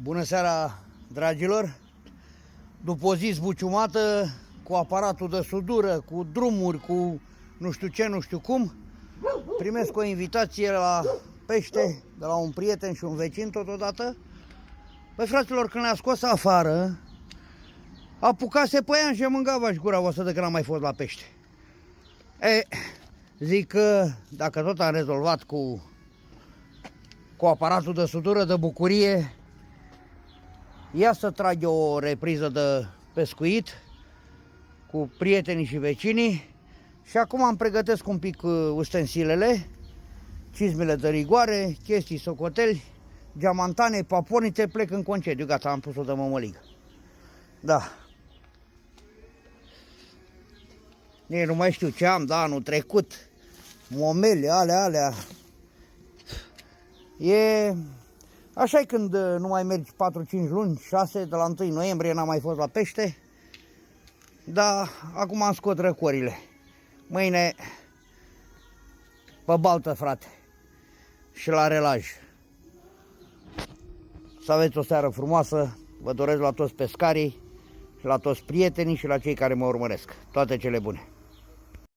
Bună seara, dragilor! După o zi zbuciumată, cu aparatul de sudură, cu drumuri, cu nu știu ce, nu știu cum, primesc o invitație la pește de la un prieten și un vecin totodată. Băi, fraților, când le-a scos afară, apucase pe ea și mângava și gura voastră de că n-am mai fost la pește. Zic că dacă tot am rezolvat cu aparatul de sudură, de bucurie, ia să trag eu o repriză de pescuit cu prietenii și vecinii și acum îmi pregătesc un pic ustensilele, cizmele de rigoare, chestii, socoteli, geamantane, paponite, plec în concediu, gata, am pus-o de mămăligă. Da. Nici nu mai știu ce am, da, anul trecut, momele, alea. E... Așa-i când nu mai mergi 4-5 luni, 6, de la 1 noiembrie n-am mai fost la pește, dar acum am scot răcorile. Mâine pe baltă, frate, și la relaj. Să aveți o seară frumoasă, vă doresc la toți pescarii, și la toți prietenii și la cei care mă urmăresc. Toate cele bune!